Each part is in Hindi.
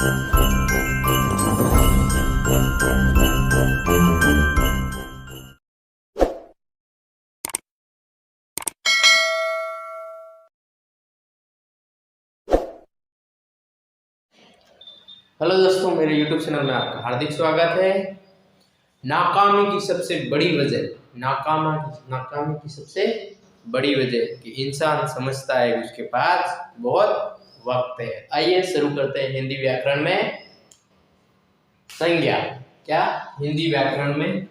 हेलो दोस्तों, मेरे YouTube चैनल में आपका हार्दिक स्वागत है। नाकामी की सबसे बड़ी वजह, नाकामी की सबसे बड़ी वजह कि इंसान समझता है उसके पास बहुत वक्त है। आइए शुरू करते हैं हिंदी व्याकरण में संज्ञा। क्या हिंदी व्याकरण में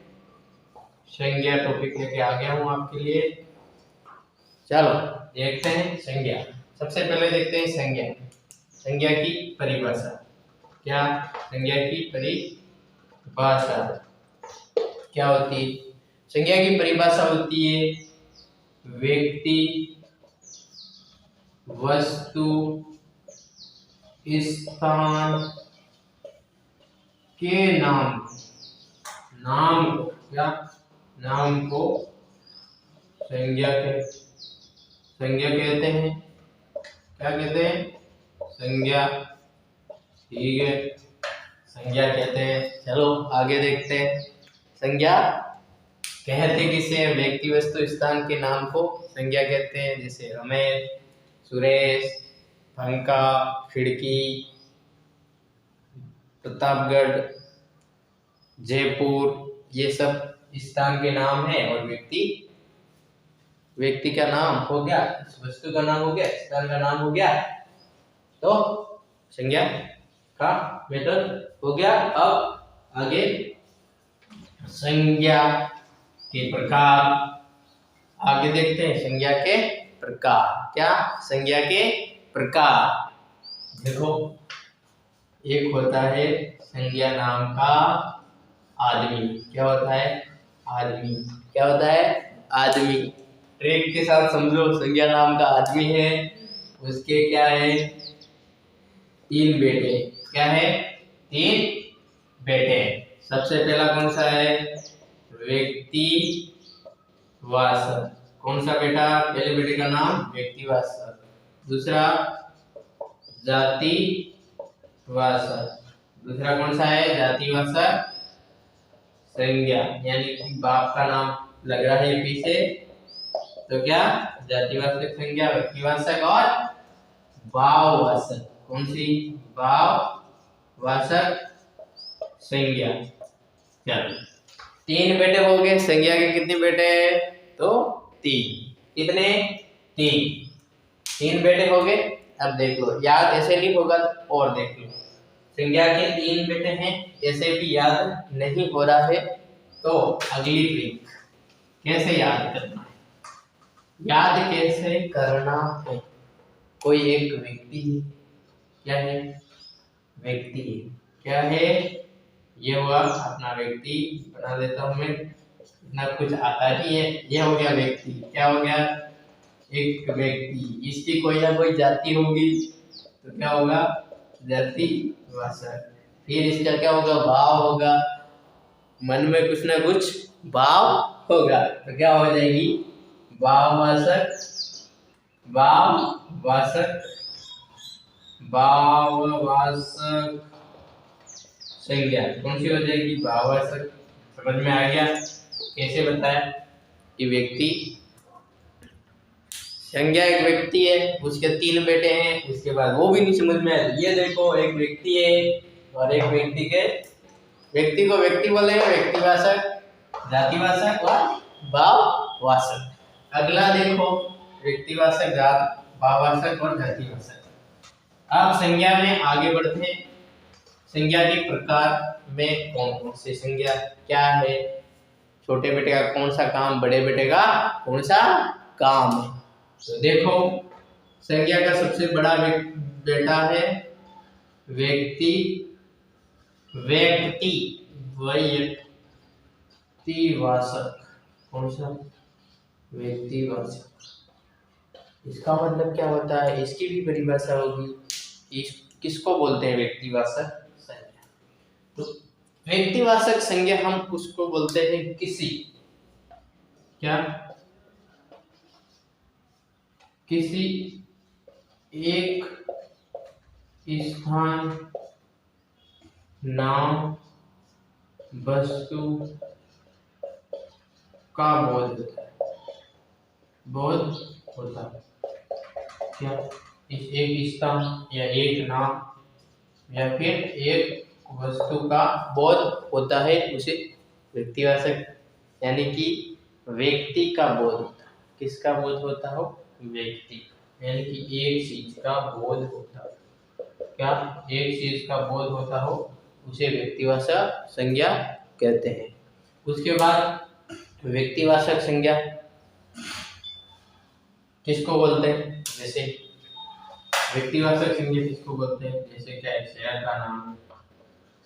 संज्ञा टॉपिक लेके आ गया हूँ आपके लिए। चलो देखते हैं संज्ञा। सबसे पहले देखते हैं संज्ञा। संज्ञा की परिभाषा। क्या संज्ञा की परिभाषा क्या होती है? संज्ञा की परिभाषा होती है व्यक्ति, वस्तु, स्थान के नाम को क्या नाम को संज्ञा कहते हैं। क्या कहते हैं? संज्ञा। ठीक है, संज्ञा कहते हैं। चलो आगे देखते हैं। संज्ञा कहते किसे? व्यक्ति, वस्तु, स्थान के नाम को संज्ञा कहते हैं। जैसे रमेश, सुरेश, पंखा, खिड़की, प्रतापगढ़, जयपुर, ये सब स्थान के नाम है। और व्यक्ति का नाम हो गया, वस्तु का नाम हो गया, स्थान का नाम हो गया, तो संज्ञा का मेथड हो गया। अब आगे संज्ञा के प्रकार आगे देखते हैं। संज्ञा के प्रकार। क्या संज्ञा के प्रकार? देखो, एक होता है संज्ञा नाम का आदमी। क्या होता है? आदमी। क्या होता है? आदमी। ट्रेक के साथ समझो, संज्ञा नाम का आदमी है, उसके क्या है? 3 बेटे। क्या है? 3 बेटे। सबसे पहला कौन सा है? व्यक्ति वासक। कौन सा बेटा? पहले बेटे का नाम व्यक्ति वासक। दूसरा जाति वासक। दूसरा कौन सा है? जाति वासक संज्ञा, यानी कि बाप का नाम लग रहा है पीछे, तो क्या जातिवाचक संज्ञा, व्यक्तिवाचक और भाववाचक। कौन सी? भाववाचक संज्ञा। चलो, 3 बेटे हो गए। संज्ञा के कितने बेटे? तो 3। कितने? 3 बेटे हो गए। अब देख लो, याद ऐसे नहीं होगा और देख लो, संज्ञा के 3 बेटे हैं, ऐसे भी याद नहीं हो रहा है, तो अगली ट्रिक कैसे याद करना है? याद कैसे करना है? कोई एक व्यक्ति है। क्या है? व्यक्ति है। क्या है? ये हुआ अपना व्यक्ति। बना देता हूं मैं, इतना कुछ आता ही है। ये हो गया व्यक्ति। क्या हो गया? एक व्यक्ति। इसकी कोई ना कोई जाति होगी, तो क्या होगा? जाति वाचक। फिर इसका क्या होगा? भाव होगा। मन में कुछ ना कुछ भाव होगा, तो क्या हो जाएगी? भाववाचक संज्ञा। कौन सी हो जाएगी? भाववाचक। समझ में आ गया कैसे बताया कि व्यक्ति संज्ञा एक व्यक्ति है, उसके 3 बेटे हैं। उसके बाद वो भी नहीं समझ में आया। ये देखो, एक व्यक्ति है और एक व्यक्ति को व्यक्ति बोलेंगे, व्यक्तिवाचक, जातिवाचक और भाववाचक। अगला देखो, व्यक्तिवाचक, भाववाचक और जातिवाचक। अब संज्ञा में आगे बढ़ते हैं। संज्ञा के प्रकार में कौन कौन से संज्ञा क्या है? छोटे बेटे का कौन सा काम, बड़े बेटे का कौन सा काम है? तो देखो, संज्ञा का सबसे बड़ा बेटा है व्यक्तिवाचक। कौन सा? व्यक्तिवाचक। इसका मतलब क्या होता है? इसकी भी परिभाषा होगी। किसको बोलते हैं व्यक्तिवाचक संज्ञा? तो व्यक्तिवाचक संज्ञा हम उसको बोलते हैं किसी, क्या? किसी एक स्थान नाम वस्तु का बोध होता है, बोध होता है। क्या एक स्तंभ या एक नाम या फिर एक वस्तु का बोध होता है, उसे व्यक्तिवाचक यानी कि व्यक्ति का बोध होता है। किसका बोध होता हो? व्यक्ति, यानी कि एक चीज का बोध होता हो। क्या एक चीज का बोध होता हो उसे व्यक्तिवाचक संज्ञा कहते हैं। उसके बाद व्यक्तिवाचक संज्ञा किसको बोलते हैं? जैसे व्यक्तिवाचक संज्ञा किसको बोलते हैं? जैसे क्या है, शहर का नाम है,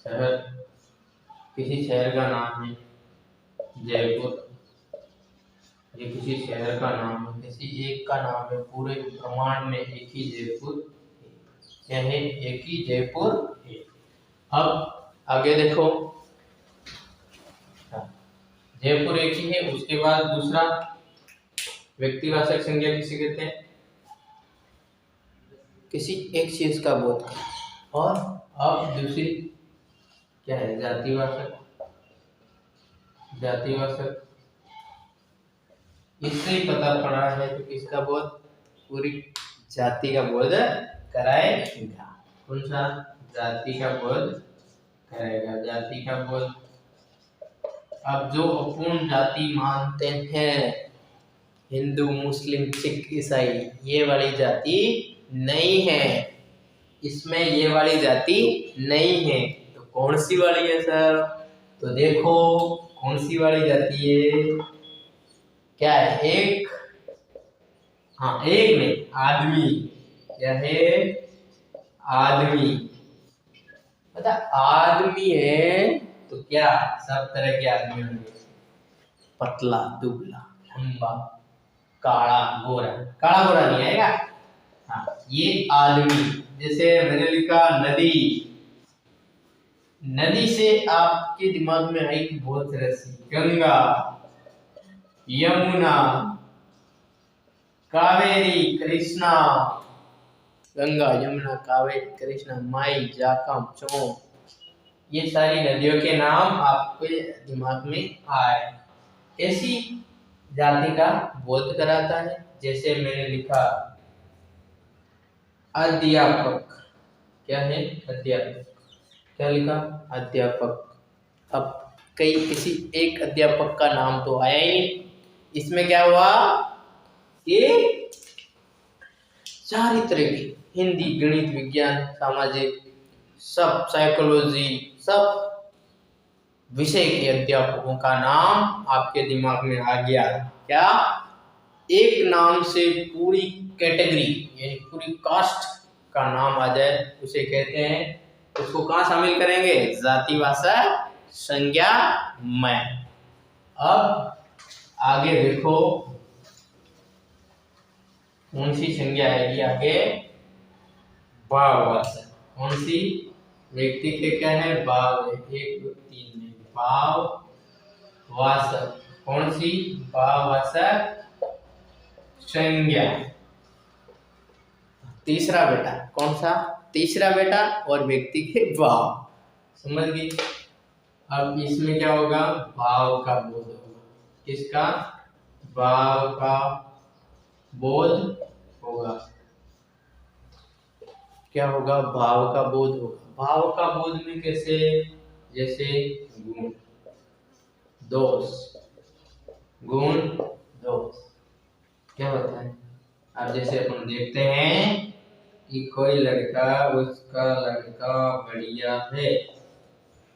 शहर, किसी शहर का नाम है जयपुर, ये किसी शहर का नाम है, किसी एक का नाम है, पूरे ब्रह्मांड में एक ही जयपुर क्या है, एक ही जयपुर है। अब आगे देखो, जयपुर एक ही है। उसके बाद दूसरा व्यक्तिवाचक संज्ञा किसे कहते हैं? किसी एक चीज का बोध। और अब दूसरी क्या है? जातिवाचक। जातिवाचक इससे ही पता पड़ा है कि किसका बोध? पूरी जाति का बोध कराएगा। कौन सा? जाति का बोध कराएगा, जाति का बोध। अब जो अपूर्ण जाति मानते हैं हिंदू, मुस्लिम, सिख, ईसाई, ये वाली जाति नहीं है, इसमें ये वाली जाति नहीं है। तो कौन सी वाली है सर? तो देखो कौन सी वाली जाति है। क्या है? एक, हाँ एक नहीं, आदमी। क्या है? आदमी। पता आदमी है तो क्या सब तरह के आदमी होंगे, पतला, दुबला, लंबा, काला, गोरा। काला गोरा नहीं आएगा। हाँ ये आदमी। जैसे मैंने लिखा नदी, नदी से आपके दिमाग में आई बहुत तरह से, गंगा, यमुना, कावेरी, कृष्णा, गंगा, यमुना, कावेरी, कृष्णा, माई, जाखम, चो, ये सारी नदियों के नाम आपके दिमाग में आए। ऐसी जाति का बोध कराता है। जैसे मैंने लिखा अध्यापक। क्या है? अध्यापक। क्या लिखा? अध्यापक। अब किसी एक अध्यापक का नाम तो आया ही नहीं। इसमें क्या हुआ कि सारी तरह की हिंदी, गणित, विज्ञान, सामाजिक, सब, साइकोलॉजी, सब विषय के अध्यापकों का नाम आपके दिमाग में आ गया। क्या? एक नाम से पूरी कैटेगरी यानी पूरी कास्ट का नाम आ जाए उसे कहते हैं, उसको कहाँ शामिल करेंगे? जातिवाचक संज्ञा में। अब आगे देखो कौन सी संज्ञा आएगी आगे? भाववाचक। कौन सी? व्यक्ति के क्या है? भाव है, 1 2 3 में भाववाचक। कौन सी? भाववाचक संज्ञा। तीसरा बेटा कौन सा? तीसरा बेटा और व्यक्ति के भाव, समझ गए? अब इसमें क्या होगा? भाव का बोध होगा। किसका? भाव का बोध होगा। क्या होगा? भाव का बोध होगा। भाव का बोध में कैसे? जैसे गुण, दोष, गुण, दोष क्या होता है? अब जैसे अपन देखते हैं कि कोई लड़का, उसका लड़का बढ़िया है,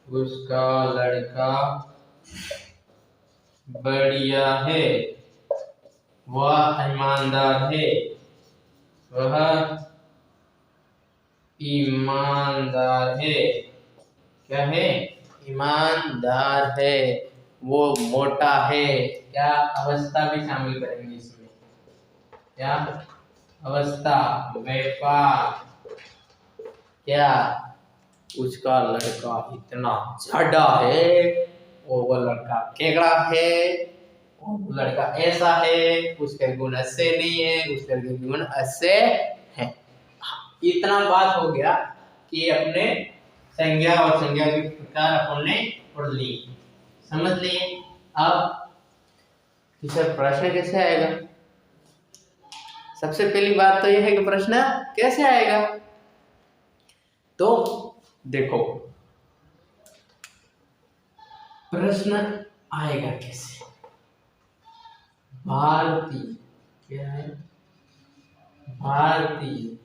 उसका लड़का बढ़िया है, वह ईमानदार है, वह ईमानदार है। क्या है? ईमानदार है। वो मोटा है। क्या? अवस्था भी शामिल करेंगे इसमें। क्या? अवस्था, व्यापार। क्या? उसका लड़का इतना झाड़ा है, और वो लड़का केकड़ा है, और वो लड़का ऐसा है, उसके गुण ऐसे नहीं है, उसके गुण ऐसे हैं। इतना बात हो गया कि अपने संज्ञा और संज्ञा के प्रकार अपन ने पढ़ लिए, समझ लिए। अब टीचर प्रश्न कैसे आएगा? सबसे पहली बात तो यह है कि प्रश्न कैसे आएगा। तो देखो प्रश्न आएगा कैसे। भारतीय, क्या है? भारतीय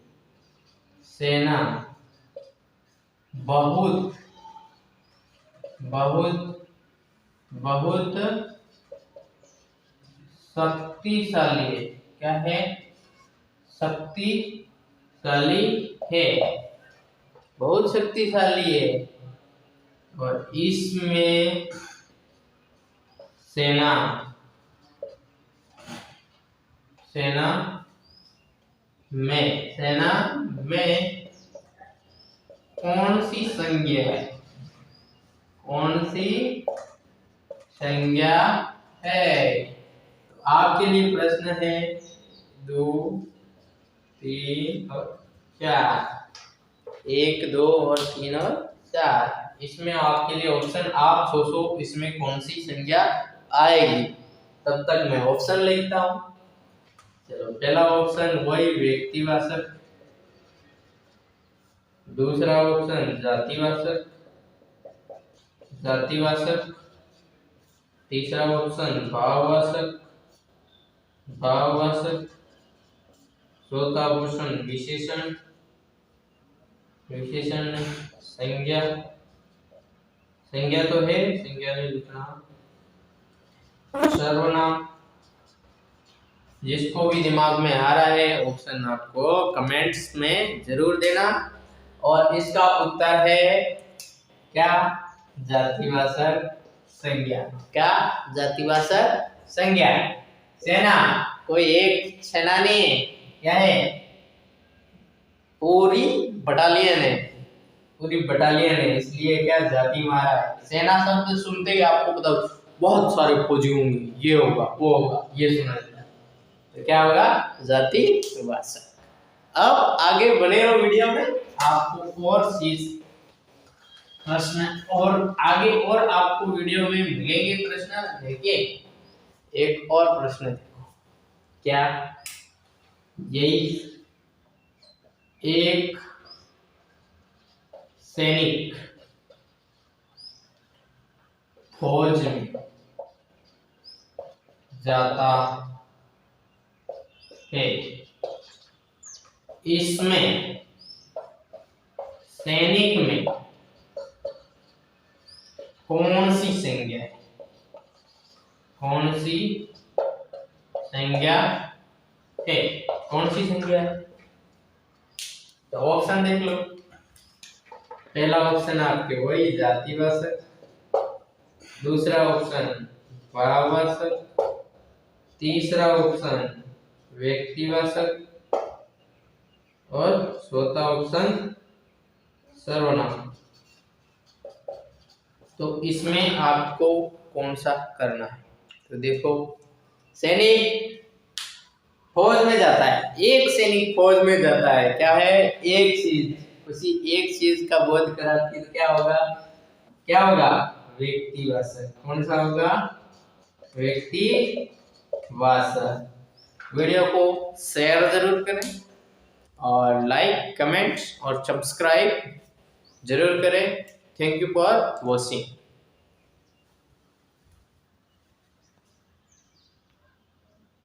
सेना बहुत बहुत बहुत शक्तिशाली है। क्या है? शक्तिशाली है, बहुत शक्तिशाली है। और इसमें सेना में कौन सी संज्ञा है? कौन सी संज्ञा है? तो आपके लिए प्रश्न है 2, 3 और 4, 1, 2 और 3 और 4। इसमें आपके लिए ऑप्शन आप सोचो इसमें कौन सी संज्ञा आएगी। तब तक मैं ऑप्शन लिखता हूं। चलो, पहला ऑप्शन वही व्यक्तिवाचक, दूसरा ऑप्शन जातिवाचक, तीसरा ऑप्शन भाववाचक, चौथा ऑप्शन विशेषण संज्ञा तो है, संज्ञा नहीं लिखना, सर्वनाम। जिसको भी दिमाग में आ रहा है ऑप्शन आपको कमेंट्स में जरूर देना। और इसका उत्तर है क्या? जातिवाचक संज्ञा। क्या? जातिवाचक संज्ञा। सेना कोई एक सेना नहीं है, क्या है? पूरी बटालियन है, पूरी बटालियन है। इसलिए क्या जाति मारा है। सेना शब्द सुनते ही आपको पता बहुत सारे फौजी होंगे, ये होगा वो होगा, ये सुना जाता है। तो क्या होगा? जातिवाचक। अब आगे बने रहो वीडियो में, आपको और चीज प्रश्न और आगे और आपको वीडियो में मिलेंगे प्रश्न। देखिए एक और प्रश्न देखो, क्या? यही एक सैनिक फौज में जाता है, इसमें सैनिक में कौन सी संज्ञा है? कौन सी संज्ञा है? कौन सी संज्ञा है? तो ऑप्शन देख लो। पहला ऑप्शन आपके वही जातिवाचक, दूसरा ऑप्शन भाववाचक, तीसरा ऑप्शन व्यक्तिवाचक और चौथा ऑप्शन सर्वनाम। तो इसमें आपको कौन सा करना है? तो देखो, सैनिक फौज में जाता है, एक सैनिक फौज में जाता है। क्या है? एक चीज, उसी एक चीज का बोध कराती तो क्या होगा? क्या होगा? व्यक्तिवाचक। कौन सा होगा? व्यक्तिवाचक। वीडियो को शेयर जरूर करें और लाइक, कमेंट और सब्सक्राइब जरूर करें। Thank you for watching.